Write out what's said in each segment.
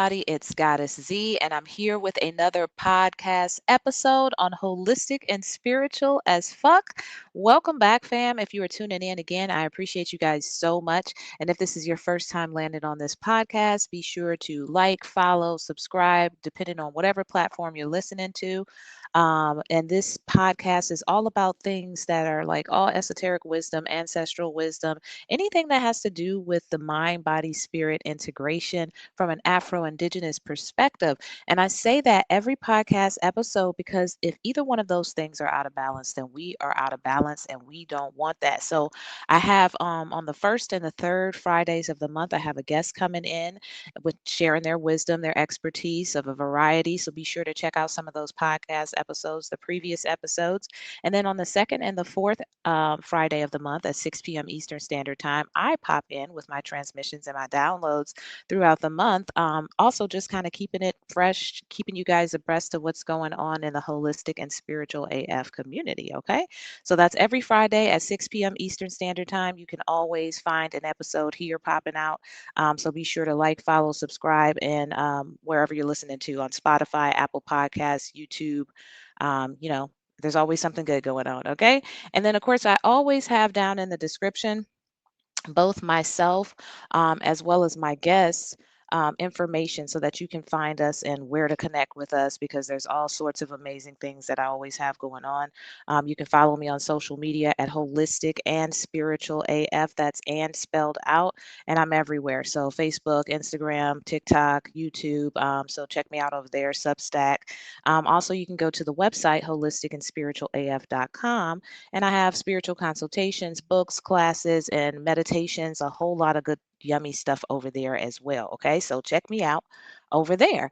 everybody. It's Goddess Z, and I'm here with another podcast episode on holistic and spiritual as fuck. Welcome back, fam. If you are tuning in again, I appreciate you guys so much. And if this is your first time landing on this podcast, be sure to like, follow, subscribe, depending on whatever platform you're listening to. And this podcast is all about things that are like all esoteric wisdom, ancestral wisdom, anything that has to do with the mind, body, spirit integration from an Afro Indigenous perspective. And I say that every podcast episode because if either one of those things are out of balance, then we are out of balance and we don't want that. So I have on the first and the third Fridays of the month, I have a guest coming in with sharing their wisdom, their expertise of a variety. So be sure to check out some of those podcast episodes, the previous episodes. And then on the second and the fourth Friday of the month at 6 p.m. Eastern Standard Time, I pop in with my transmissions and my downloads throughout the month. Also, just kind of keeping it fresh, keeping you guys abreast of what's going on in the holistic and spiritual AF community. Okay. So that's every Friday at 6 p.m. Eastern Standard Time. You can always find an episode here popping out. So be sure to like, follow, subscribe, and wherever you're listening to on Spotify, Apple Podcasts, YouTube. You know, there's always something good going on. Okay. And then, of course, I always have down in the description both myself as well as my guests information so that you can find us and where to connect with us because there's all sorts of amazing things that I always have going on. You can follow me on social media at holistic and spiritual AF. That's and spelled out, and I'm everywhere. So Facebook, Instagram, TikTok, YouTube. So check me out over there, Substack. Also, you can go to the website holisticandspiritualaf.com, and I have spiritual consultations, books, classes, and meditations, a whole lot of good, yummy stuff over there as well. Okay, so check me out over there.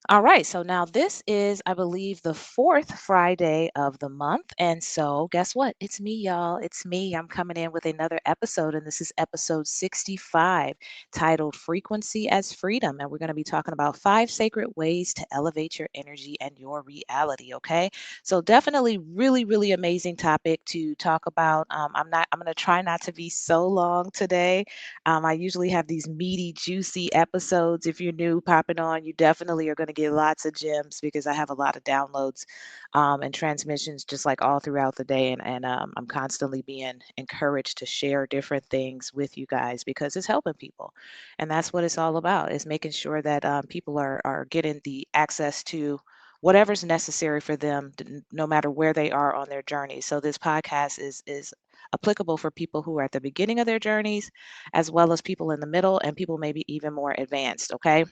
All right, so now this is, I believe, the fourth Friday of the month. And so, guess what? It's me, y'all. It's me. I'm coming in with another episode, and this is episode 65, titled Frequency as Freedom. And we're going to be talking about 5 sacred ways to elevate your energy and your reality. Okay, so definitely, really, really amazing topic to talk about. I'm going to try not to be so long today. I usually have these meaty, juicy episodes. If you're new popping on, you definitely are going to get lots of gems because I have a lot of downloads and transmissions just like all throughout the day. And I'm constantly being encouraged to share different things with you guys because it's helping people. And that's what it's all about, is making sure that people are getting the access to whatever's necessary for them, no matter where they are on their journey. So this podcast is applicable for people who are at the beginning of their journeys, as well as people in the middle and people maybe even more advanced. Okay.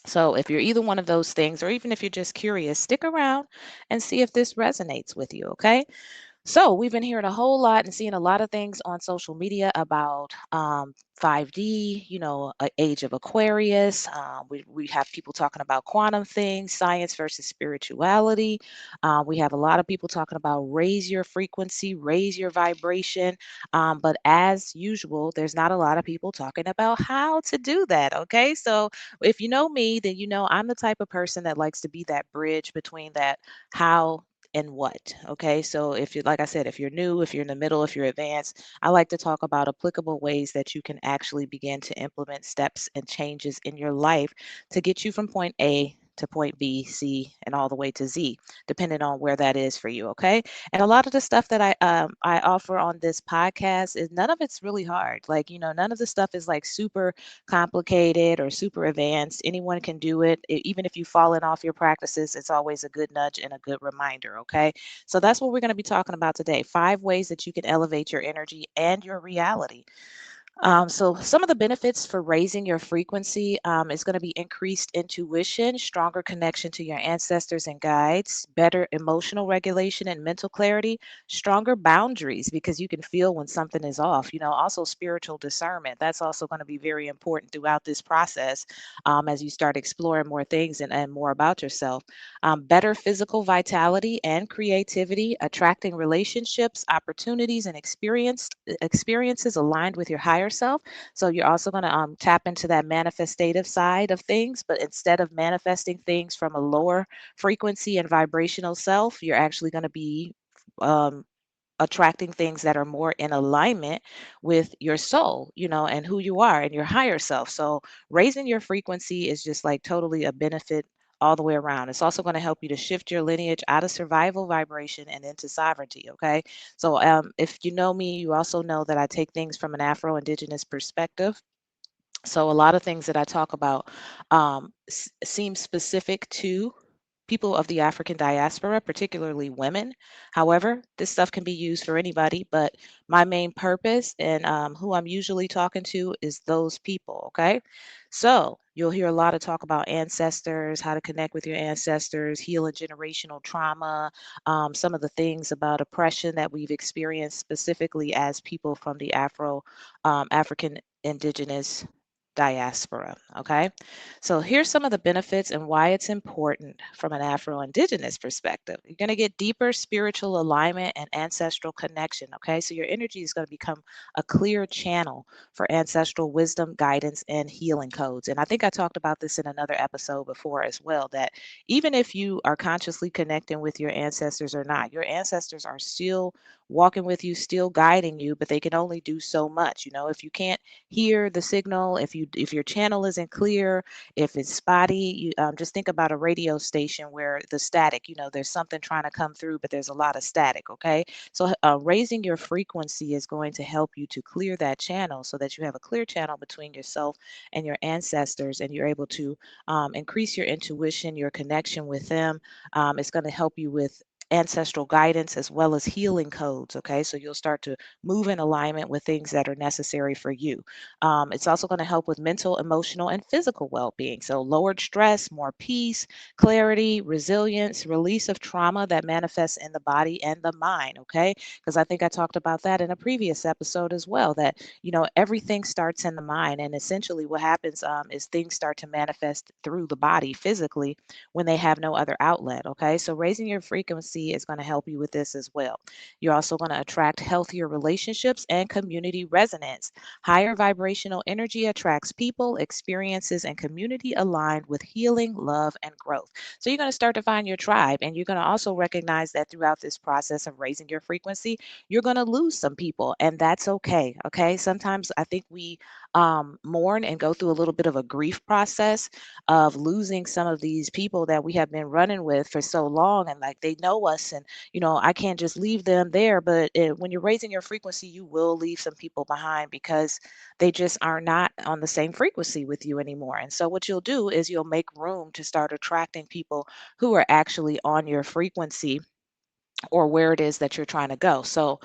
So if you're either one of those things, or even if you're just curious, stick around and see if this resonates with you. Okay. So we've been hearing a whole lot and seeing a lot of things on social media about 5D, age of Aquarius. We have people talking about quantum things, science versus spirituality. We have a lot of people talking about raise your frequency, raise your vibration. But as usual, there's not a lot of people talking about how to do that. Okay. So if you know me, then you know I'm the type of person that likes to be that bridge between that how and what. Okay. So if you, like I said, if you're new, if you're in the middle, if you're advanced, I like to talk about applicable ways that you can actually begin to implement steps and changes in your life to get you from point A to point B, C, and all the way to Z, depending on where that is for you. Okay. And a lot of the stuff that I offer on this podcast is none of it's really hard. Like, none of the stuff is like super complicated or super advanced. Anyone can do it. Even if you've fallen off your practices, it's always a good nudge and a good reminder. Okay. So that's what we're going to be talking about today: 5 ways that you can elevate your energy and your reality. So some of the benefits for raising your frequency is going to be increased intuition, stronger connection to your ancestors and guides, better emotional regulation and mental clarity, stronger boundaries because you can feel when something is off. Also spiritual discernment. That's also going to be very important throughout this process as you start exploring more things and more about yourself. Better physical vitality and creativity, attracting relationships, opportunities, and experiences aligned with your higher self. So you're also going to tap into that manifestative side of things, but instead of manifesting things from a lower frequency and vibrational self, you're actually going to be um, attracting things that are more in alignment with your soul, and who you are and your higher self. So raising your frequency is just like totally a benefit all the way around. It's also going to help you to shift your lineage out of survival vibration and into sovereignty. Okay. So if you know me, you also know that I take things from an Afro Indigenous perspective. So a lot of things that I talk about seem specific to people of the African diaspora, particularly women. However, this stuff can be used for anybody, but my main purpose and who I'm usually talking to is those people. Okay. So you'll hear a lot of talk about ancestors, how to connect with your ancestors, healing generational trauma, some of the things about oppression that we've experienced specifically as people from the African indigenous diaspora. Okay. So here's some of the benefits and why it's important from an Afro-Indigenous perspective. You're going to get deeper spiritual alignment and ancestral connection. Okay. So your energy is going to become a clear channel for ancestral wisdom, guidance, and healing codes. And I think I talked about this in another episode before as well, that even if you are consciously connecting with your ancestors or not, your ancestors are still walking with you, still guiding you, but they can only do so much. If you can't hear the signal, if your channel isn't clear, if it's spotty, you just think about a radio station where the static, there's something trying to come through, but there's a lot of static. Okay. So raising your frequency is going to help you to clear that channel so that you have a clear channel between yourself and your ancestors, and you're able to increase your intuition, your connection with them. It's going to help you with ancestral guidance as well as healing codes. Okay. So you'll start to move in alignment with things that are necessary for you. It's also going to help with mental, emotional, and physical well being. So, lowered stress, more peace, clarity, resilience, release of trauma that manifests in the body and the mind. Okay. Because I think I talked about that in a previous episode as well, that, everything starts in the mind. And essentially, what happens is things start to manifest through the body physically when they have no other outlet. Okay. So, raising your frequency is going to help you with this as well. You're also going to attract healthier relationships and community resonance. Higher vibrational energy attracts people, experiences, and community aligned with healing, love, and growth. So you're going to start to find your tribe, and you're going to also recognize that throughout this process of raising your frequency, you're going to lose some people, and that's okay. Okay. Sometimes I think we mourn and go through a little bit of a grief process of losing some of these people that we have been running with for so long, and like they know us, and I can't just leave them there. But when you're raising your frequency, you will leave some people behind because they just are not on the same frequency with you anymore. And so, what you'll do is you'll make room to start attracting people who are actually on your frequency or where it is that you're trying to go. So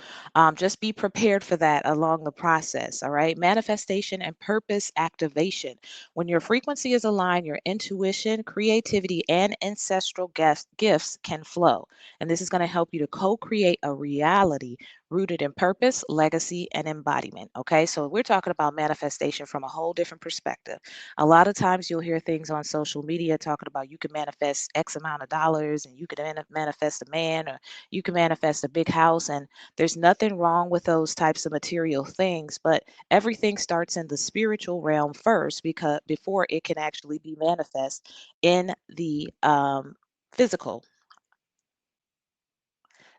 just be prepared for that along the process. All right. Manifestation and purpose activation. When your frequency is aligned, your intuition, creativity, and ancestral gifts can flow. And this is going to help you to co create a reality rooted in purpose, legacy, and embodiment. Okay. So we're talking about manifestation from a whole different perspective. A lot of times you'll hear things on social media talking about you can manifest X amount of dollars and you can manifest a man, or you can manifest a big house, and there's nothing wrong with those types of material things, but everything starts in the spiritual realm first, because before it can actually be manifest in the physical.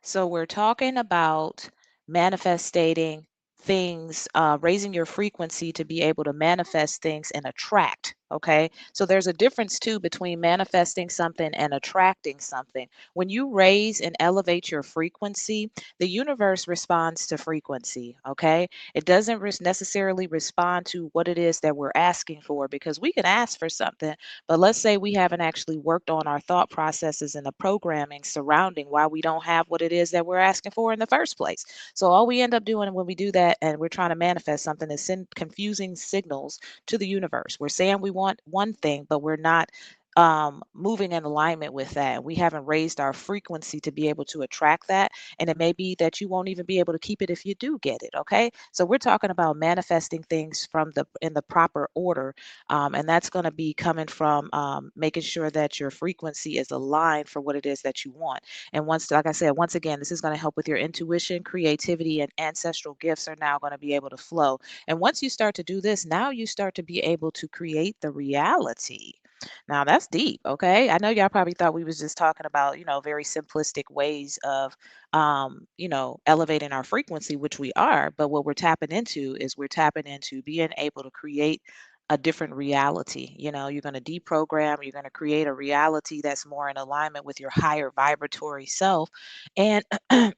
So we're talking about manifestating things, raising your frequency to be able to manifest things and attract. Okay. So there's a difference too between manifesting something and attracting something. When you raise and elevate your frequency, the universe responds to frequency. Okay. It doesn't necessarily respond to what it is that we're asking for, because we can ask for something, but let's say we haven't actually worked on our thought processes and the programming surrounding why we don't have what it is that we're asking for in the first place. So all we end up doing when we do that and we're trying to manifest something is send confusing signals to the universe. We're saying we want one thing, but we're not moving in alignment with that. We haven't raised our frequency to be able to attract that. And it may be that you won't even be able to keep it if you do get it. Okay. So we're talking about manifesting things from the in the proper order, and that's going to be coming from making sure that your frequency is aligned for what it is that you want. And once, like I said, once again, this is going to help with your intuition, creativity, and ancestral gifts are now going to be able to flow. And once you start to do this, now you start to be able to create the reality Now that's deep, okay? I know y'all probably thought we was just talking about, very simplistic ways of elevating our frequency, which we are, but what we're tapping into is we're tapping into being able to create a different reality. You're going to deprogram, you're going to create a reality that's more in alignment with your higher vibratory self. And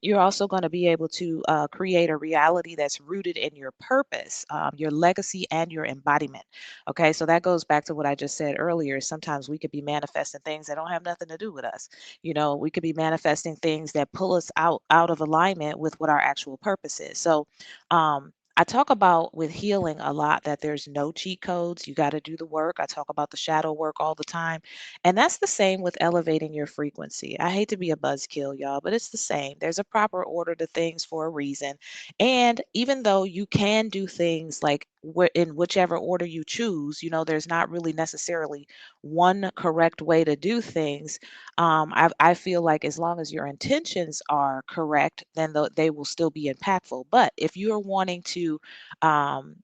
you're also going to be able to create a reality that's rooted in your purpose, your legacy, and your embodiment. Okay, so that goes back to what I just said earlier. Sometimes we could be manifesting things that don't have nothing to do with us. We could be manifesting things that pull us out of alignment with what our actual purpose is. So, I talk about with healing a lot that there's no cheat codes. You got to do the work. I talk about the shadow work all the time. And that's the same with elevating your frequency. I hate to be a buzzkill, y'all, but it's the same. There's a proper order to things for a reason. And even though you can do things like in whichever order you choose, there's not really necessarily one correct way to do things. I feel like as long as your intentions are correct, then they will still be impactful. But if you're wanting to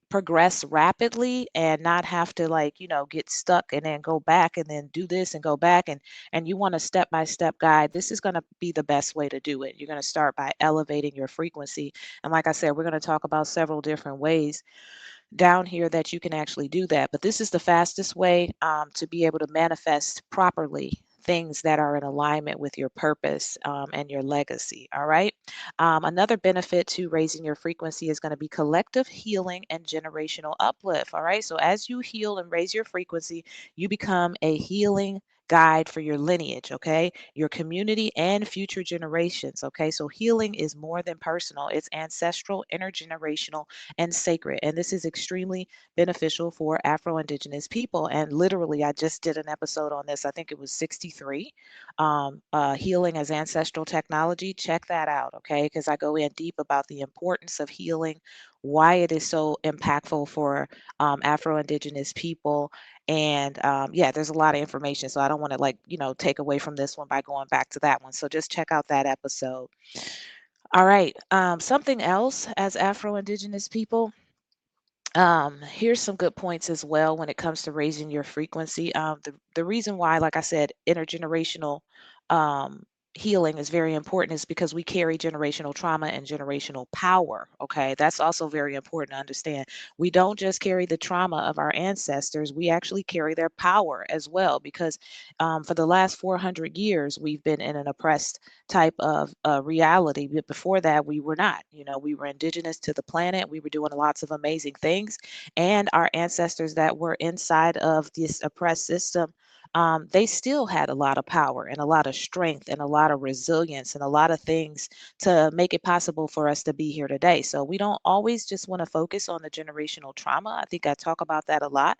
progress rapidly and not have to get stuck and then go back and then do this and go back and you want a step by step guide, this is going to be the best way to do it. You're going to start by elevating your frequency. And like I said, we're going to talk about several different ways down here that you can actually do that. But this is the fastest way to be able to manifest properly things that are in alignment with your purpose and your legacy. All right. Another benefit to raising your frequency is going to be collective healing and generational uplift. All right. So as you heal and raise your frequency, you become a healing guide for your lineage, okay, your community and future generations, okay. So healing is more than personal, it's ancestral, intergenerational, and sacred. And this is extremely beneficial for Afro Indigenous people. And literally, I just did an episode on this. I think it was 63, healing as ancestral technology. Check that out, okay? Because I go in deep about the importance of healing, why it is so impactful for Afro Indigenous people. And yeah, there's a lot of information. So I don't want to take away from this one by going back to that one. So just check out that episode. All right. Something else as Afro Indigenous people, here's some good points as well when it comes to raising your frequency. The reason why, like I said, intergenerational um, healing is very important is because we carry generational trauma and generational power. Okay, that's also very important to understand. We don't just carry the trauma of our ancestors; we actually carry their power as well. Because for the last 400 years, we've been in an oppressed type of reality. But before that, we were not. We were indigenous to the planet. We were doing lots of amazing things. And our ancestors that were inside of this oppressed system, they still had a lot of power and a lot of strength and a lot of resilience and a lot of things to make it possible for us to be here today. So we don't always just want to focus on the generational trauma. I think I talk about that a lot.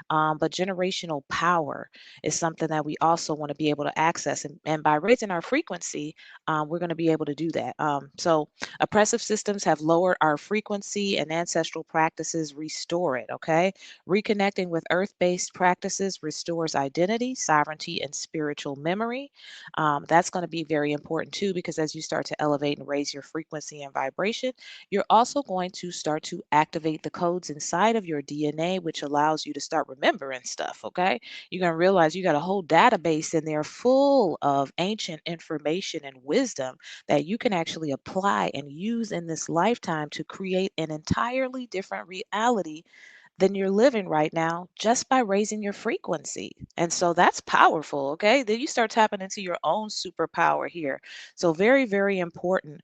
But generational power is something that we also want to be able to access. And by raising our frequency, we're going to be able to do that. So, oppressive systems have lowered our frequency, and ancestral practices restore it. Okay. Reconnecting with earth based practices restores identity, sovereignty, and spiritual memory. That's going to be very important too, because as you start to elevate and raise your frequency and vibration, you're also going to start to activate the codes inside of your DNA, which allows you to start remembering stuff. Okay. You're going to realize you got a whole database in there full of ancient information and wisdom that you can actually apply and use in this lifetime to create an entirely different reality than you're living right now just by raising your frequency. And so that's powerful, okay? Then you start tapping into your own superpower here. So, very, very important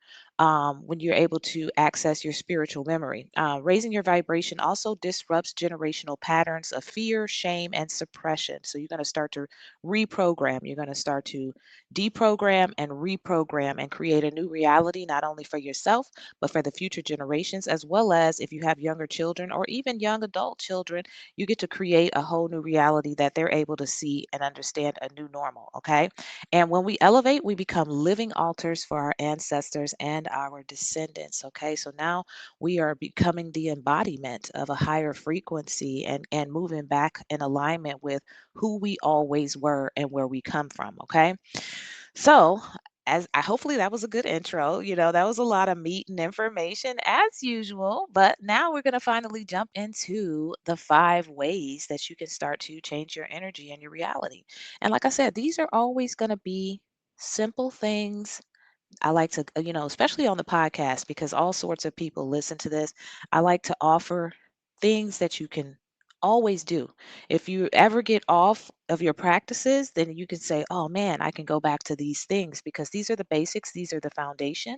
when you're able to access your spiritual memory. Raising your vibration also disrupts generational patterns of fear, shame, and suppression. So, you're going to start to reprogram. You're going to start to deprogram and reprogram and create a new reality, not only for yourself, but for the future generations, as well as if you have younger children or even young adult children, you get to create a whole new reality that they're able to see and understand a new normal. Okay. And when we elevate, we become living altars for our ancestors and our descendants. Okay. So now we are becoming the embodiment of a higher frequency and moving back in alignment with who we always were and where we come from. Okay. So, as I hopefully that was a good intro. That was a lot of meat and information as usual. But now we're going to finally jump into the 5 ways that you can start to change your energy and your reality. And like I said, these are always going to be simple things. I like to, especially on the podcast, because all sorts of people listen to this. I like to offer things that you can always do. If you ever get off of your practices, then you can say, oh man, I can go back to these things because these are the basics, these are the foundation,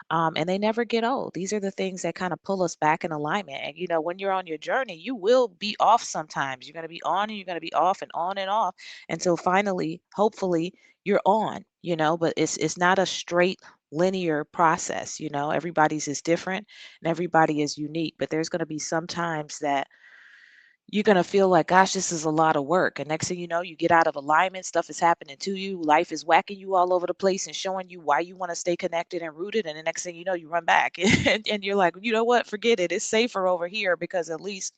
and they never get old. These are the things that kind of pull us back in alignment. And when you're on your journey, you will be off sometimes. You're going to be on and you're going to be off and off until finally, hopefully, you're on. But it's not a straight linear process. Everybody's is different and everybody is unique. But there's going to be some times that you're gonna feel like, gosh, this is a lot of work. And next thing you know, you get out of alignment, stuff is happening to you, life is whacking you all over the place and showing you why you want to stay connected and rooted. And the next thing you know, you run back and you're like, you know what, forget it. It's safer over here because at least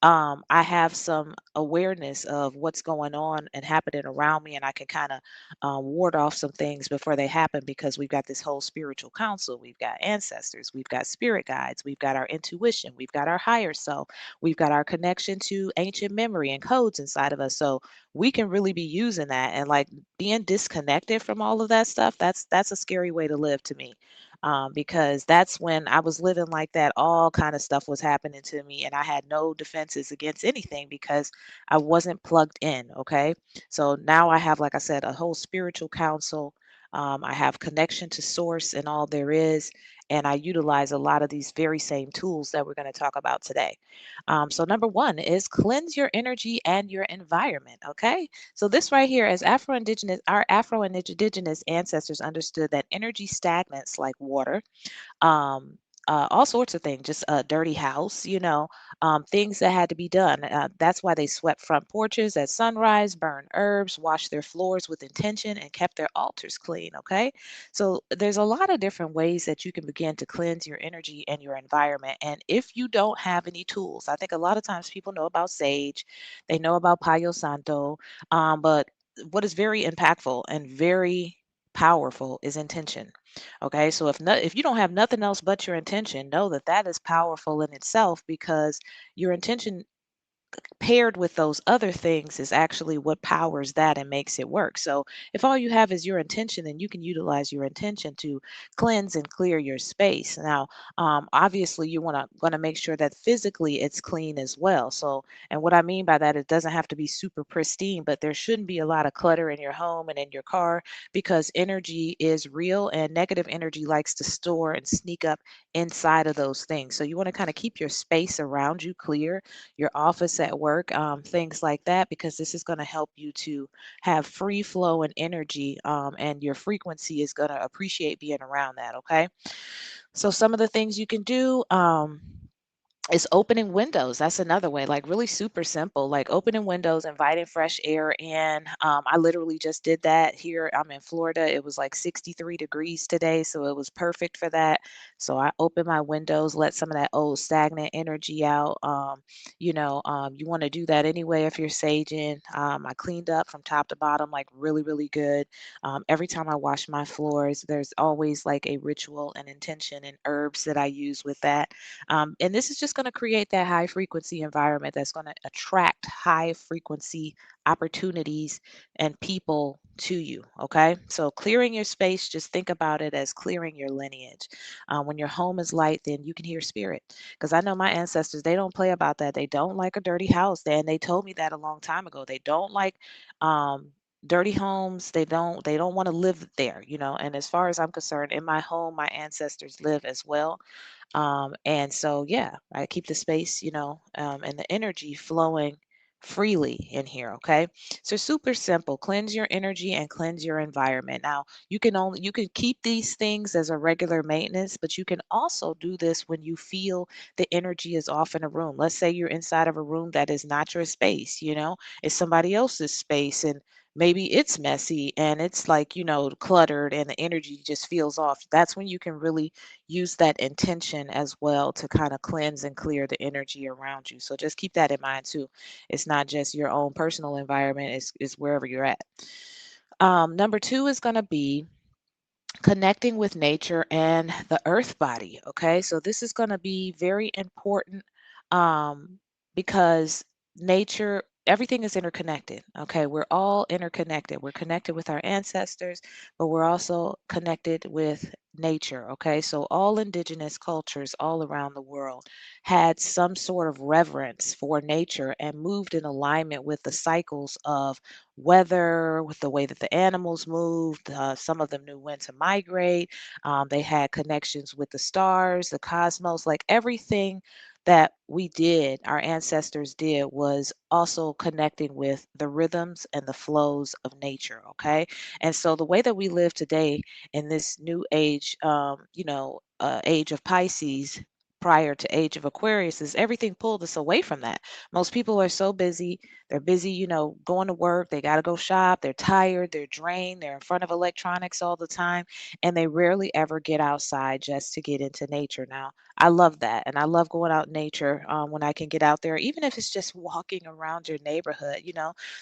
I have some awareness of what's going on and happening around me, and I can kind of ward off some things before they happen because we've got this whole spiritual council, we've got ancestors, we've got spirit guides, we've got our intuition, we've got our higher self. We've got our connection to ancient memory and codes inside of us. So we can really be using that and like being disconnected from all of that stuff. That's a scary way to live to me. Because that's when I was living like that, all kind of stuff was happening to me, and I had no defenses against anything because I wasn't plugged in. Okay, so now I have, like I said, a whole spiritual council. I have connection to source and all there is, and I utilize a lot of these very same tools that we're going to talk about today. So number one is cleanse your energy and your environment. Okay. So this right here, as our Afro-Indigenous ancestors understood that energy stagnates like water, um, all sorts of things, just a dirty house, things that had to be done. That's why they swept front porches at sunrise, burned herbs, washed their floors with intention, and kept their altars clean. Okay. So there's a lot of different ways that you can begin to cleanse your energy and your environment. And if you don't have any tools, I think a lot of times people know about sage, they know about Palo Santo, but what is very impactful and very powerful is intention. Okay, so if you don't have nothing else but your intention, know that that is powerful in itself because your intention paired with those other things is actually what powers that and makes it work. So if all you have is your intention, then you can utilize your intention to cleanse and clear your space. Now, obviously, you want to make sure that physically it's clean as well. So, and what I mean by that, it doesn't have to be super pristine, but there shouldn't be a lot of clutter in your home and in your car because energy is real and negative energy likes to store and sneak up inside of those things. So you want to kind of keep your space around you clear, your office at work, things like that, because this is going to help you to have free flow and energy, and your frequency is going to appreciate being around that. Okay. So, some of the things you can do. Is opening windows. That's another way, like really super simple, like opening windows, inviting fresh air in. I literally just did that here. I'm in Florida. It was like 63 degrees today, so it was perfect for that. So I opened my windows, let some of that old stagnant energy out. You want to do that anyway if you're saging. I cleaned up from top to bottom, like really, really good. Every time I wash my floors, there's always like a ritual and intention and herbs that I use with that, and this is just going to create that high frequency environment that's going to attract high frequency opportunities and people to you. Okay. So clearing your space, just think about it as clearing your lineage. When your home is light, then you can hear spirit. Because I know my ancestors, they don't play about that. They don't like a dirty house. And they told me that a long time ago. They don't like dirty homes. They don't want to live there, and as far as I'm concerned, in my home my ancestors live as well. And so, yeah, I keep the space, and the energy flowing freely in here. Okay. So super simple. Cleanse your energy and cleanse your environment. Now, you can keep these things as a regular maintenance, but you can also do this when you feel the energy is off in a room. Let's say you're inside of a room that is not your space, it's somebody else's space, and maybe it's messy and it's like, cluttered and the energy just feels off. That's when you can really use that intention as well to kind of cleanse and clear the energy around you. So just keep that in mind too. It's not just your own personal environment, it's wherever you're at. Number two is going to be connecting with nature and the earth body. Okay, so this is going to be very important, because nature, everything is interconnected. Okay, we're all interconnected. We're connected with our ancestors, but we're also connected with nature. Okay, so all indigenous cultures all around the world had some sort of reverence for nature and moved in alignment with the cycles of weather, with the way that the animals moved. Some of them knew when to migrate. They had connections with the stars, the cosmos, like everything that we did, our ancestors did, was also connecting with the rhythms and the flows of nature. Okay. And so the way that we live today in this new age, age of Pisces, prior to age of Aquarius, is everything pulled us away from that. Most people are so busy, they're busy, going to work, they got to go shop, they're tired, they're drained, they're in front of electronics all the time, and they rarely ever get outside just to get into nature. Now, I love that, and I love going out in nature when I can get out there, even if it's just walking around your neighborhood.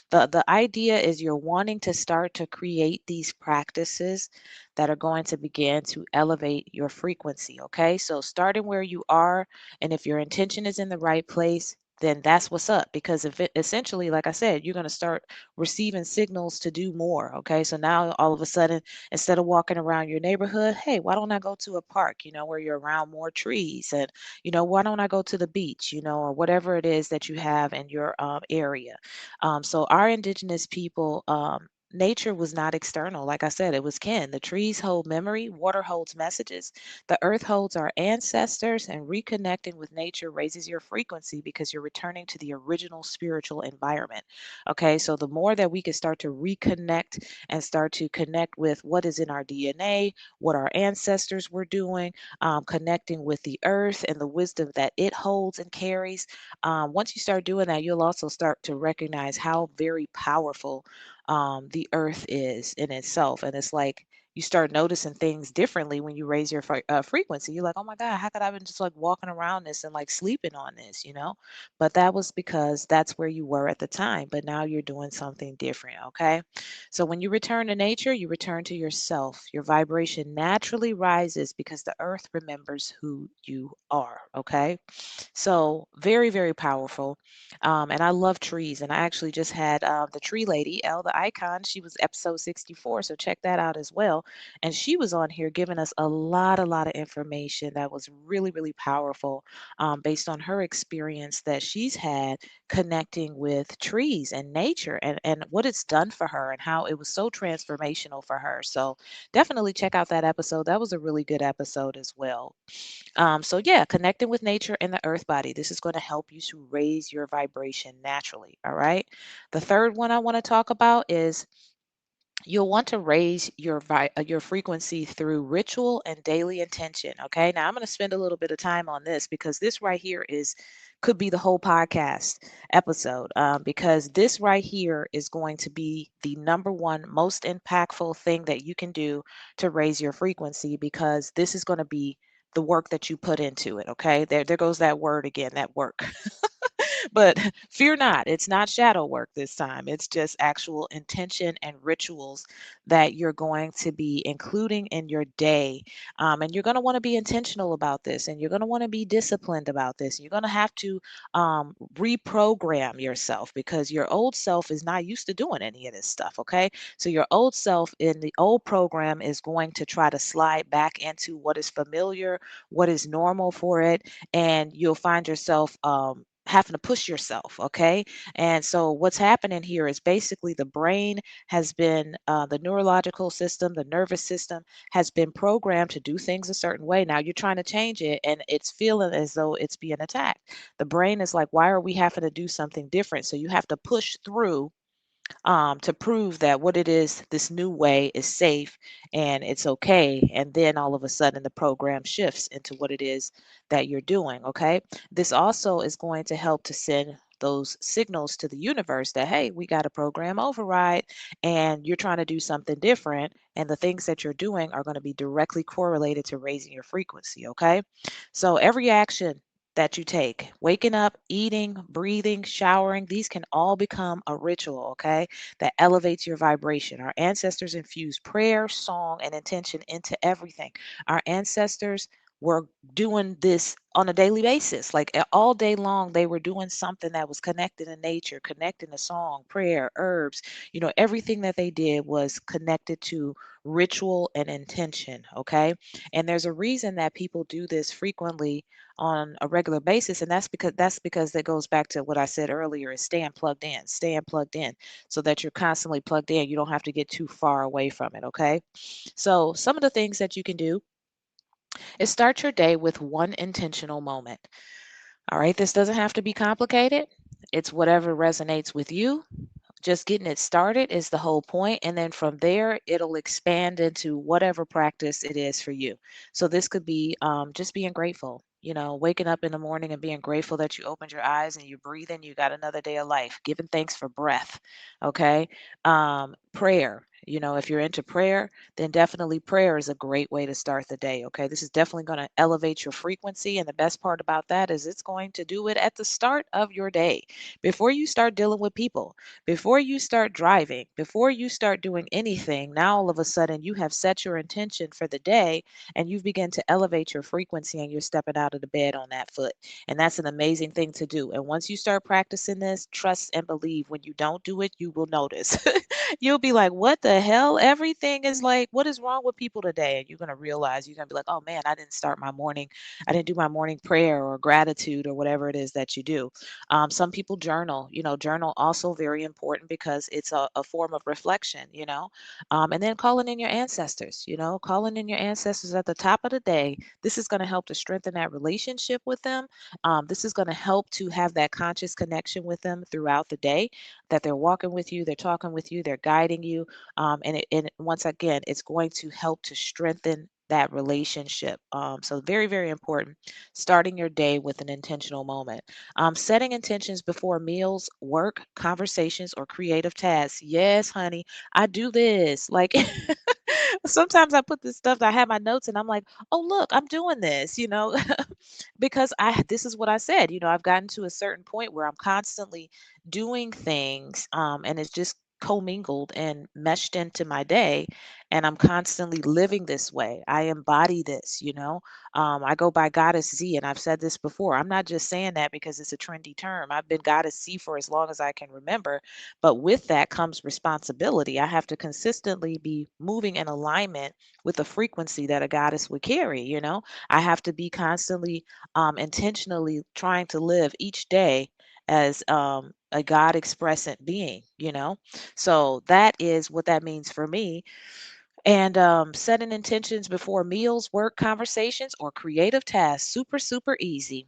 The idea is you're wanting to start to create these practices that are going to begin to elevate your frequency. Okay, so starting where you are, and if your intention is in the right place, then that's what's up. Because if it essentially, like I said, you're going to start receiving signals to do more. Okay. So now all of a sudden, instead of walking around your neighborhood, hey, why don't I go to a park, where you're around more trees? And, why don't I go to the beach, or whatever it is that you have in your area? So our indigenous people, nature was not external. Like I said, it was kin. The trees hold memory, water holds messages, the earth holds our ancestors, and reconnecting with nature raises your frequency because you're returning to the original spiritual environment. Okay, so the more that we can start to reconnect and start to connect with what is in our DNA, what our ancestors were doing, connecting with the earth and the wisdom that it holds and carries. Once you start doing that, you'll also start to recognize how very powerful the earth is in itself. And it's like, you start noticing things differently when you raise your frequency. You're like, oh my God, how could I have been just like walking around this and like sleeping on this? But that was because that's where you were at the time. But now you're doing something different. Okay. So when you return to nature, you return to yourself. Your vibration naturally rises because the earth remembers who you are. Okay. So very, very powerful. And I love trees. And I actually just had the tree lady, Elle the Icon. She was episode 64. So check that out as well. And she was on here giving us a lot of information that was really, really powerful, based on her experience that she's had connecting with trees and nature, and what it's done for her and how it was so transformational for her. So definitely check out that episode. That was a really good episode as well. So yeah, connecting with nature and the earth body. This is going to help you to raise your vibration naturally. All right. The third one I want to talk about is you'll want to raise your frequency through ritual and daily intention. Okay. Now I'm going to spend a little bit of time on this because this right here is could be the whole podcast episode, because this right here is going to be the number one most impactful thing that you can do to raise your frequency, because this is going to be the work that you put into it. Okay. There goes that word again, that work. But fear not, it's not shadow work this time. It's just actual intention and rituals that you're going to be including in your day. And you're going to want to be intentional about this, and you're going to want to be disciplined about this. You're going to have to reprogram yourself, because your old self is not used to doing any of this stuff. Okay. So your old self in the old program is going to try to slide back into what is familiar, what is normal for it, and you'll find yourself having to push yourself. Okay. And so what's happening here is basically the brain has been, the neurological system, the nervous system has been programmed to do things a certain way. Now you're trying to change it, and it's feeling as though it's being attacked. The brain is like, why are we having to do something different? So you have to push through, to prove that what it is, this new way, is safe and it's okay. And then all of a sudden, the program shifts into what it is that you're doing. Okay. This also is going to help to send those signals to the universe that, hey, we got a program override and you're trying to do something different. And the things that you're doing are going to be directly correlated to raising your frequency. Okay. So every action that you take. Waking up, eating, breathing, showering, these can all become a ritual, okay, that elevates your vibration. Our ancestors infused prayer, song, and intention into everything. Our ancestors were doing this on a daily basis. Like all day long, they were doing something that was connected to nature, connecting to song, prayer, herbs. Everything that they did was connected to ritual and intention, okay? And there's a reason that people do this frequently on a regular basis, and that's because that goes back to what I said earlier, is staying plugged in so that you're constantly plugged in. You don't have to get too far away from it, okay? So some of the things that you can do is start your day with one intentional moment. All right, this doesn't have to be complicated. It's whatever resonates with you. Just getting it started is the whole point, and then from there it'll expand into whatever practice it is for you. So this could be just being grateful, waking up in the morning and being grateful that you opened your eyes and you're breathing, you got another day of life, giving thanks for breath. Okay. Prayer, if you're into prayer, then definitely prayer is a great way to start the day. Okay, this is definitely going to elevate your frequency, and the best part about that is it's going to do it at the start of your day, before you start dealing with people, before you start driving, before you start doing anything. Now all of a sudden you have set your intention for the day, and you've begun to elevate your frequency, and you're stepping out of the bed on that foot. And that's an amazing thing to do. And once you start practicing this, trust and believe, when you don't do it, you will notice. You'll be like, what the hell? Everything is like, what is wrong with people today? And you're going to realize, you're going to be like, oh man, I didn't do my morning prayer or gratitude or whatever it is that you do. Some people journal. Journal also very important because it's a form of reflection. And then calling in your ancestors. Calling in your ancestors at the top of the day. This is going to help to strengthen that relationship with them. This is going to help to have that conscious connection with them throughout the day. That they're walking with you, they're talking with you, they're guiding you, and once again, it's going to help to strengthen that relationship. So very, very important. Starting your day with an intentional moment. Setting intentions before meals, work, conversations, or creative tasks. Yes, honey, I do this. Like sometimes I put this stuff that I have my notes and I'm like, oh, look, I'm doing this. Because this is what I said, I've gotten to a certain point where I'm constantly doing things, and it's just commingled and meshed into my day, and I'm constantly living this way. I embody this. I go by Goddess Z, and I've said this before. I'm not just saying that because it's a trendy term. I've been Goddess Z for as long as I can remember, but with that comes responsibility. I have to consistently be moving in alignment with the frequency that a goddess would carry. I have to be constantly, intentionally trying to live each day as, a God expressant being. So that is what that means for me. And setting intentions before meals, work, conversations, or creative tasks, super, super easy.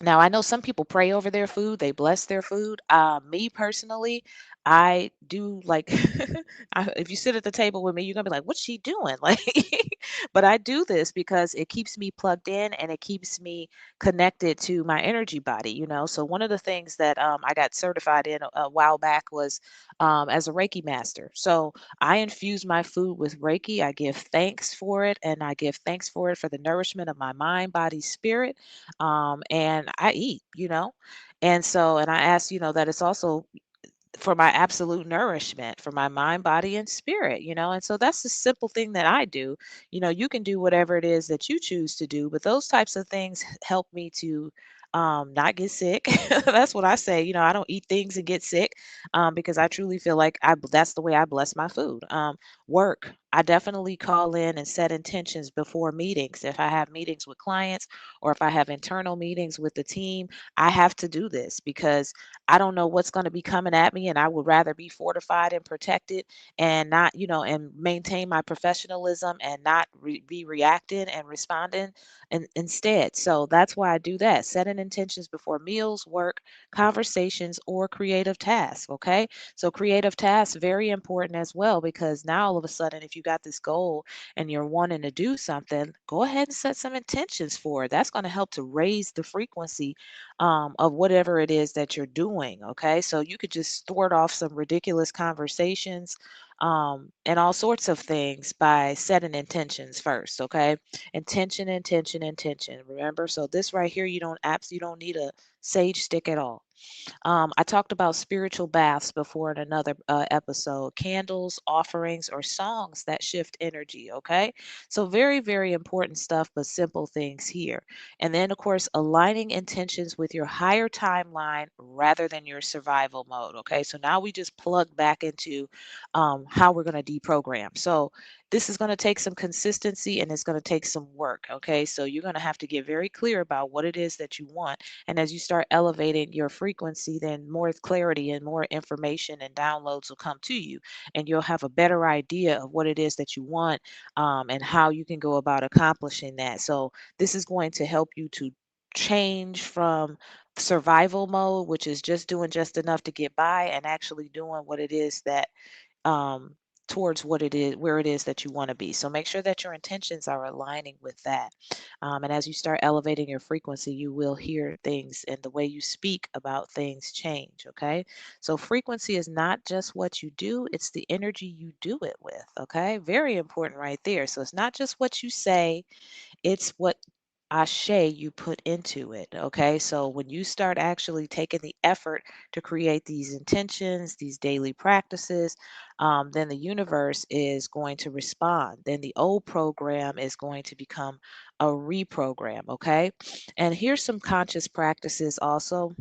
Now, I know some people pray over their food, they bless their food. Me personally, I do like, if you sit at the table with me, you're gonna be like, what's she doing? Like, but I do this because it keeps me plugged in and it keeps me connected to my energy body. So, one of the things that I got certified in a while back was, as a Reiki master. So, I infuse my food with Reiki. I give thanks for it, and I give thanks for it for the nourishment of my mind, body, spirit, and I eat. And I ask, that it's also for my absolute nourishment, for my mind, body, and spirit. And so that's the simple thing that I do. You can do whatever it is that you choose to do, but those types of things help me to, not get sick. That's what I say. I don't eat things and get sick, because I truly feel like that's the way I bless my food. Work. I definitely call in and set intentions before meetings. If I have meetings with clients or if I have internal meetings with the team, I have to do this because I don't know what's going to be coming at me, and I would rather be fortified and protected and not, and maintain my professionalism and not be reacting and responding instead. So that's why I do that. Setting intentions before meals, work, conversations, or creative tasks. Okay. So creative tasks, very important as well, because now all of a sudden, if you got this goal and you're wanting to do something, go ahead and set some intentions for it. That's going to help to raise the frequency, of whatever it is that you're doing. Okay. So you could just thwart off some ridiculous conversations, and all sorts of things by setting intentions first. Okay, intention, intention, intention. Remember, so this right here, you don't need a sage stick at all. I talked about spiritual baths before in another episode, candles, offerings, or songs that shift energy. Okay. So, very, very important stuff, but simple things here. And then, of course, aligning intentions with your higher timeline rather than your survival mode. Okay. So, now we just plug back into how we're going to deprogram. So, this is going to take some consistency and it's going to take some work. Okay. So, you're going to have to get very clear about what it is that you want, and as you start elevating your frequency, then more clarity and more information and downloads will come to you. And you'll have a better idea of what it is that you want, and how you can go about accomplishing that. So, this is going to help you to change from survival mode, which is just doing just enough to get by, and actually doing what it is that um, towards what it is, where it is that you want to be. So make sure that your intentions are aligning with that. And as you start elevating your frequency, you will hear things and the way you speak about things change. Okay. So frequency is not just what you do, it's the energy you do it with. Okay. Very important right there. So it's not just what you say, it's what ashe you put into it. Okay. So when you start actually taking the effort to create these intentions, these daily practices, then the universe is going to respond. Then the old program is going to become a reprogram. Okay. And here's some conscious practices also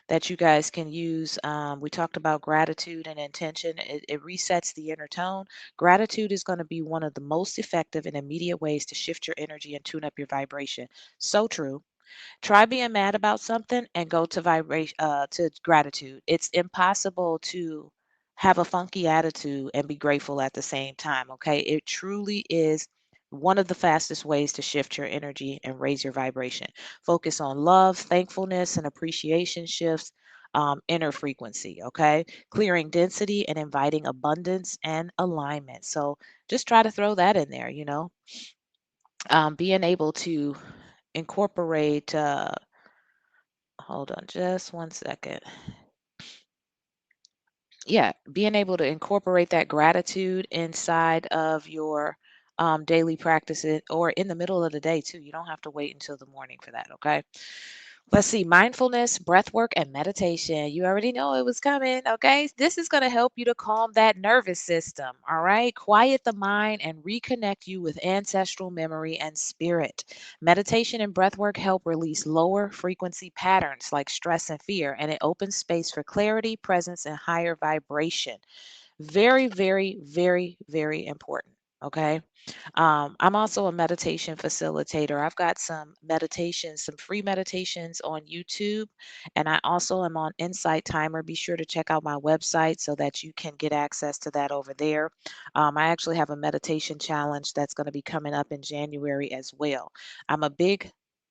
that you guys can use. We talked about gratitude and intention. It resets the inner tone. Gratitude is going to be one of the most effective and immediate ways to shift your energy and tune up your vibration. So true. Try being mad about something and go to vibration to gratitude. It's impossible to have a funky attitude and be grateful at the same time, okay? It truly is one of the fastest ways to shift your energy and raise your vibration. Focus on love, thankfulness, and appreciation shifts inner frequency, okay? Clearing density and inviting abundance and alignment. So just try to throw that in there, being able to incorporate hold on just one second. Yeah, being able to incorporate that gratitude inside of your daily practices or in the middle of the day too. You don't have to wait until the morning for that, okay? Let's see, mindfulness, breath work, and meditation. You already know it was coming, okay? This is going to help you to calm that nervous system, all right? Quiet the mind and reconnect you with ancestral memory and spirit. Meditation and breath work help release lower frequency patterns like stress and fear, and it opens space for clarity, presence, and higher vibration. Very, very, very, very important. Okay. I'm also a meditation facilitator. I've got some meditations, some free meditations on YouTube, and I also am on Insight Timer. Be sure to check out my website so that you can get access to that over there. I actually have a meditation challenge that's going to be coming up in January as well. I'm a big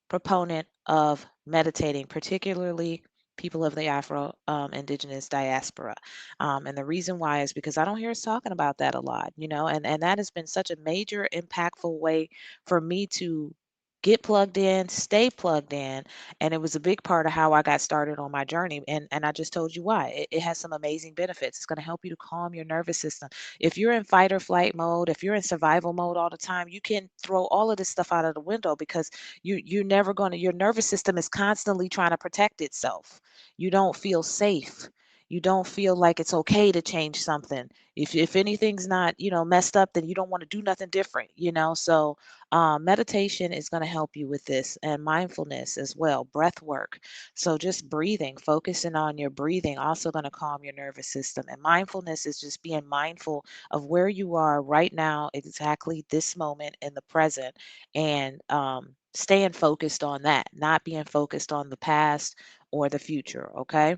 proponent of meditating, particularly people of the Afro Indigenous diaspora. And the reason why is because I don't hear us talking about that a lot, and that has been such a major, impactful way for me to get plugged in, stay plugged in. And it was a big part of how I got started on my journey. And I just told you why. It has some amazing benefits. It's going to help you to calm your nervous system. If you're in fight or flight mode, if you're in survival mode all the time, you can throw all of this stuff out of the window because you're never going to, your nervous system is constantly trying to protect itself. You don't feel safe. You don't feel like it's okay to change something. If anything's not, messed up, then you don't want to do nothing different. So meditation is going to help you with this, and mindfulness as well, breath work. So just breathing, focusing on your breathing, also going to calm your nervous system. And mindfulness is just being mindful of where you are right now, exactly this moment in the present, and staying focused on that, not being focused on the past or the future. Okay.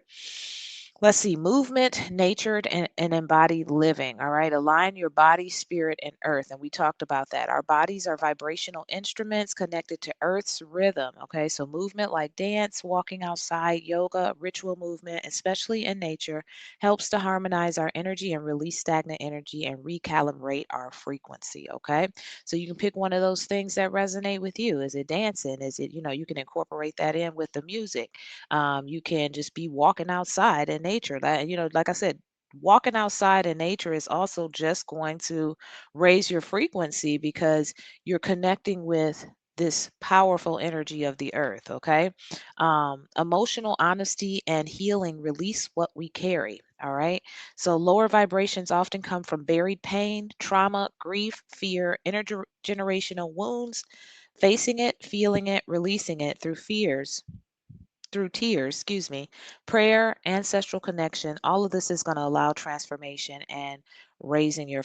Let's see, movement, natured, and embodied living. All right. Align your body, spirit, and earth. And we talked about that. Our bodies are vibrational instruments connected to earth's rhythm. Okay. So movement like dance, walking outside, yoga, ritual movement, especially in nature, helps to harmonize our energy and release stagnant energy and recalibrate our frequency. Okay. So you can pick one of those things that resonate with you. Is it dancing? Is it, you can incorporate that in with the music. You can just be walking outside in nature. Like I said, walking outside in nature is also just going to raise your frequency because you're connecting with this powerful energy of the earth, okay? Emotional honesty and healing release what we carry, all right? So, lower vibrations often come from buried pain, trauma, grief, fear, intergenerational wounds, facing it, feeling it, releasing it through tears, excuse me, prayer, ancestral connection, all of this is going to allow transformation and raising your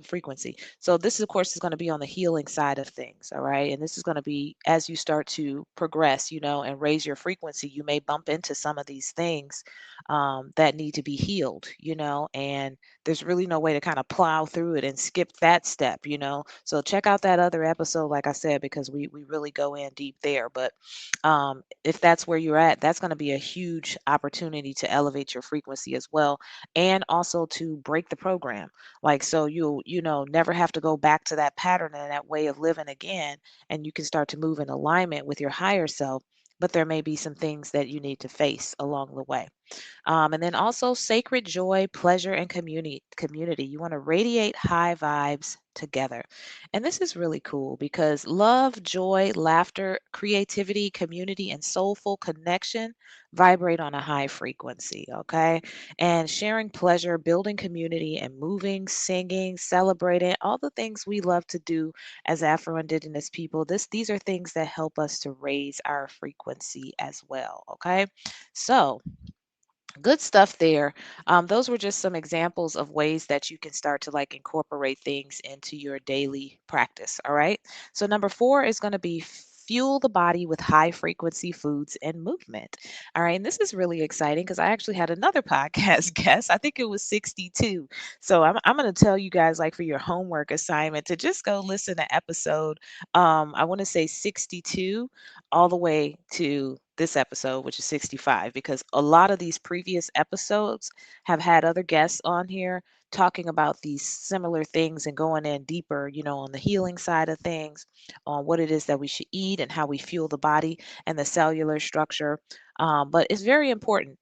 frequency. So this, of course, is going to be on the healing side of things, all right? And this is going to be as you start to progress, and raise your frequency, you may bump into some of these things that need to be healed, and there's really no way to kind of plow through it and skip that step. So check out that other episode, like I said, because we really go in deep there. But if that's where you're at, that's going to be a huge opportunity to elevate your frequency as well, and also to break the program. Like, so you'll never have to go back to that pattern and that way of living again, and you can start to move in alignment with your higher self. But there may be some things that you need to face along the way. And then also sacred joy, pleasure, and community. You want to radiate high vibes together. And this is really cool because love, joy, laughter, creativity, community, and soulful connection vibrate on a high frequency. Okay. And sharing pleasure, building community, and moving, singing, celebrating, all the things we love to do as Afro Indigenous people. These are things that help us to raise our frequency as well. Okay. So, good stuff there. Those were just some examples of ways that you can start to like incorporate things into your daily practice. All right. So, number four is going to be fuel the body with high frequency foods and movement. All right. And this is really exciting because I actually had another podcast guest. I think it was 62. So, I'm going to tell you guys, like, for your homework assignment, to just go listen to episode, I want to say 62 all the way to this episode, which is 65, because a lot of these previous episodes have had other guests on here talking about these similar things and going in deeper, on the healing side of things, on what it is that we should eat and how we fuel the body and the cellular structure. But it's very important,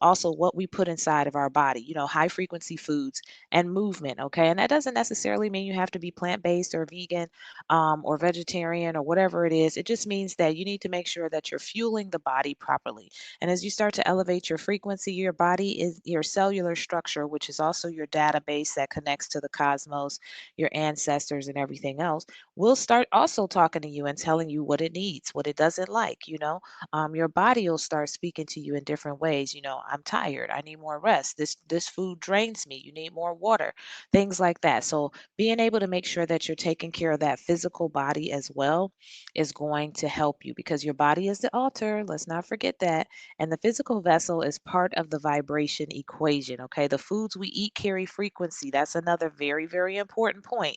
also what we put inside of our body, high frequency foods and movement. Okay. And that doesn't necessarily mean you have to be plant based or vegan or vegetarian or whatever it is. It just means that you need to make sure that you're fueling the body properly. And as you start to elevate your frequency, your body is your cellular structure, which is also your database that connects to the cosmos, your ancestors, and everything else, will start also talking to you and telling you what it needs, what it doesn't like. Your body will start speaking to you in different ways. I'm tired. I need more rest. This food drains me. You need more water. Things like that. So being able to make sure that you're taking care of that physical body as well is going to help you, because your body is the altar. Let's not forget that. And the physical vessel is part of the vibration equation. Okay. The foods we eat carry frequency. That's another very, very important point,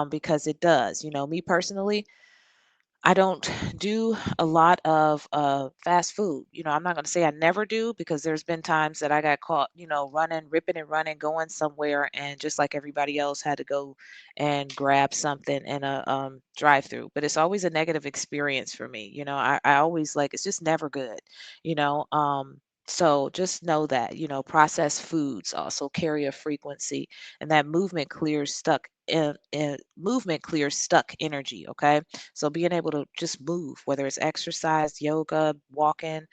because it does. Me personally, I don't do a lot of fast food. I'm not going to say I never do, because there's been times that I got caught, running, ripping and running, going somewhere, and just like everybody else, had to go and grab something in a drive-through. But it's always a negative experience for me. I always like, it's just never good. You know. So just know that, processed foods also carry a frequency, and that movement clears stuck energy. Okay. So being able to just move, whether it's exercise, yoga, walking,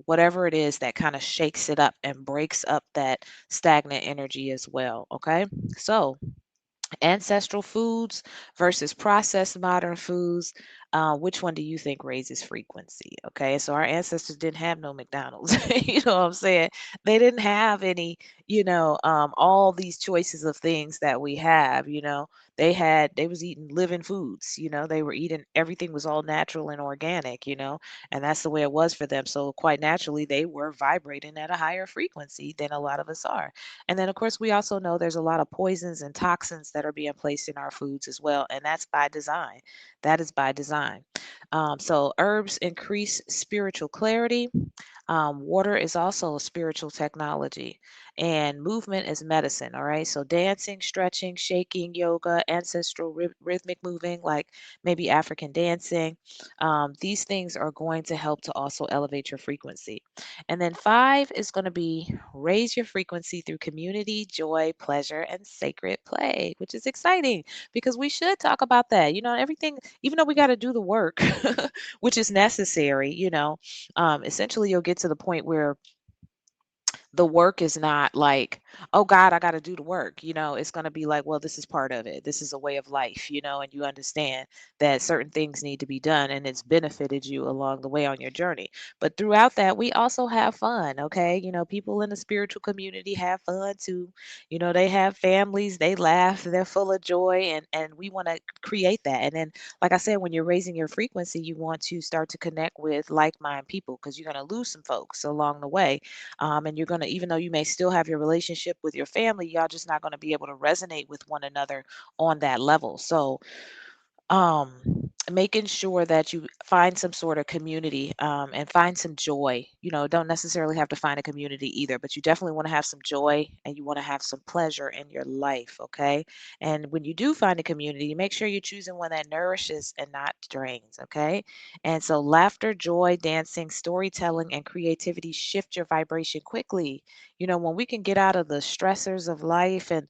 whatever it is that kind of shakes it up and breaks up that stagnant energy as well. Okay. So ancestral foods versus processed modern foods, which one do you think raises frequency? Okay, so our ancestors didn't have no McDonald's. You know what I'm saying? They didn't have any, all these choices of things that we have. They was eating living foods. They were eating, everything was all natural and organic. And that's the way it was for them. So quite naturally, they were vibrating at a higher frequency than a lot of us are. And then, of course, we also know there's a lot of poisons and toxins that are being placed in our foods as well. And that's by design. That is by design. So herbs increase spiritual clarity. Water is also a spiritual technology, and movement is medicine. All right. So, dancing, stretching, shaking, yoga, ancestral rhythmic moving, like maybe African dancing, these things are going to help to also elevate your frequency. And then five is going to be raise your frequency through community, joy, pleasure, and sacred play, which is exciting because we should talk about that. Everything, even though we got to do the work, which is necessary, essentially you'll get to the point where the work is not like, oh God, I got to do the work. It's going to be like, well, this is part of it. This is a way of life, and you understand that certain things need to be done and it's benefited you along the way on your journey. But throughout that, we also have fun. Okay. People in the spiritual community have fun too. They have families, they laugh, they're full of joy, and we want to create that. And then, like I said, when you're raising your frequency, you want to start to connect with like-minded people because you're going to lose some folks along the way, and you're going to, even though you may still have your relationship with your family, y'all just not going to be able to resonate with one another on that level. So, making sure that you find some sort of community, and find some joy. Don't necessarily have to find a community either, but you definitely want to have some joy and you want to have some pleasure in your life. Okay. And when you do find a community, make sure you're choosing one that nourishes and not drains. Okay. And so laughter, joy, dancing, storytelling, and creativity shift your vibration quickly. When we can get out of the stressors of life and,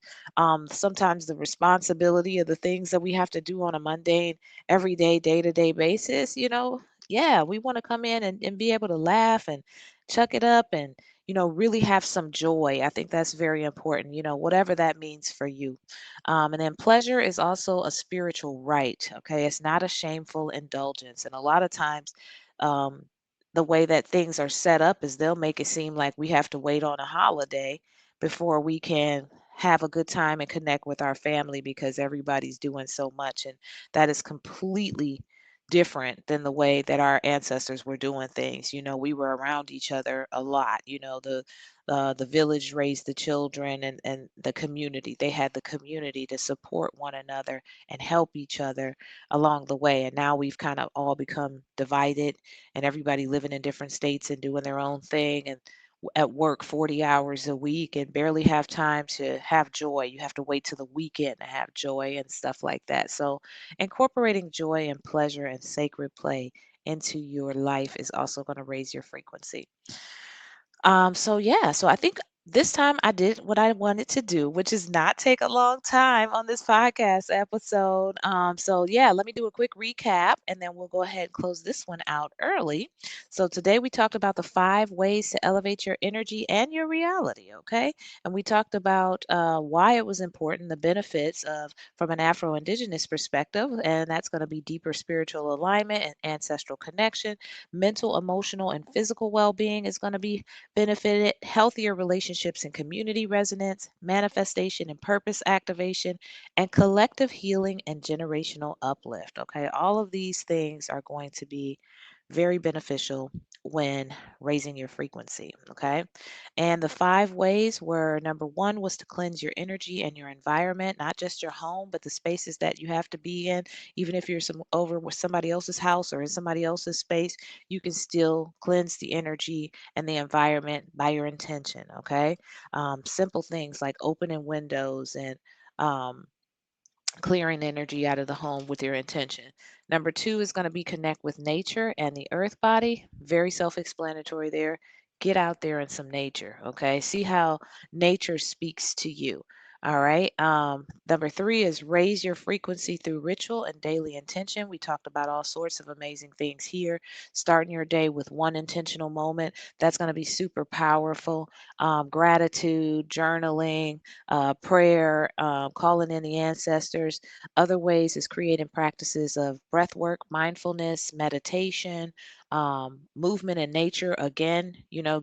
sometimes the responsibility of the things that we have to do on a mundane, everyday, day to day basis, yeah, we want to come in and be able to laugh and chuck it up and, really have some joy. I think that's very important, whatever that means for you. And then pleasure is also a spiritual right. Okay. It's not a shameful indulgence. And a lot of times, um, the way that things are set up is they'll make it seem like we have to wait on a holiday before we can have a good time and connect with our family because everybody's doing so much. And that is completely different than the way that our ancestors were doing things. We were around each other a lot. The village raised the children, and the community. They had the community to support one another and help each other along the way. And now we've kind of all become divided, and everybody living in different states and doing their own thing. And at work 40 hours a week and barely have time to have joy. You have to wait till the weekend to have joy and stuff like that. So, incorporating joy and pleasure and sacred play into your life is also going to raise your frequency. So yeah, so I think this time I did what I wanted to do, which is not take a long time on this podcast episode. So yeah, let me do a quick recap and then we'll go ahead and close this one out early. So today we talked about the 5 ways to elevate your energy and your reality, okay? And we talked about why it was important, the benefits of from an Afro-Indigenous perspective, and that's going to be deeper spiritual alignment and ancestral connection, mental, emotional, and physical well-being is going to be benefited, healthier relationships and community resonance, manifestation and purpose activation, and collective healing and generational uplift. Okay, all of these things are going to be very beneficial when raising your frequency. Okay, and the 5 ways were: number one was to cleanse your energy and your environment, not just your home, but the spaces that you have to be in. Even if you're over with somebody else's house or in somebody else's space, you can still cleanse the energy and the environment by your intention. Okay. Simple things like opening windows and, um, clearing energy out of the home with your intention. Number two is going to be connect with nature and the earth body. Very self explanatory there. Get out there in some nature. Okay. See how nature speaks to you. All right. Number three is raise your frequency through ritual and daily intention. We talked about all sorts of amazing things here. Starting your day with one intentional moment. That's going to be super powerful. Gratitude, journaling, prayer, calling in the ancestors. Other ways is creating practices of breath work, mindfulness, meditation, movement in nature. Again,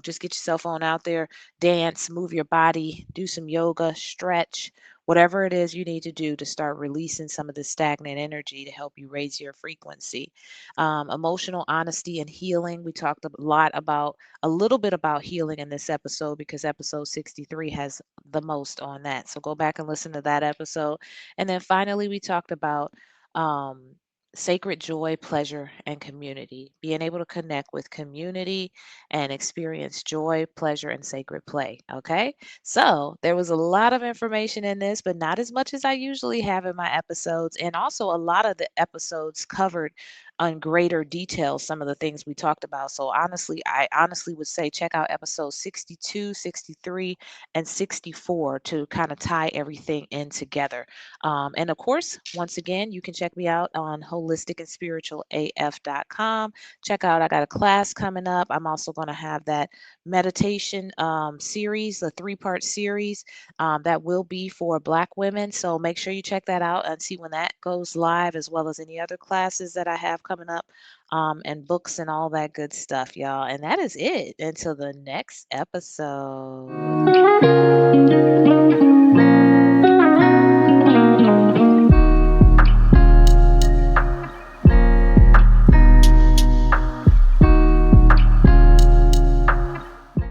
just get yourself on out there, dance, move your body, do some yoga, stretch. Whatever it is you need to do to start releasing some of the stagnant energy to help you raise your frequency. Emotional honesty and healing. We talked a little bit about healing in this episode because episode 63 has the most on that. So go back and listen to that episode. And then finally, we talked about, um, sacred joy, pleasure, and community. Being able to connect with community and experience joy, pleasure, and sacred play. Okay. So there was a lot of information in this, but not as much as I usually have in my episodes. And also, a lot of the episodes covered on greater detail some of the things we talked about. So I honestly would say check out episodes 62, 63, and 64 to kind of tie everything in together. And of course, once again, you can check me out on holisticandspiritualaf.com. Check out, I got a class coming up. I'm also going to have that meditation series, a three-part series that will be for Black women. So make sure you check that out and see when that goes live, as well as any other classes that I have coming up, and books and all that good stuff, y'all. And that is it until the next episode.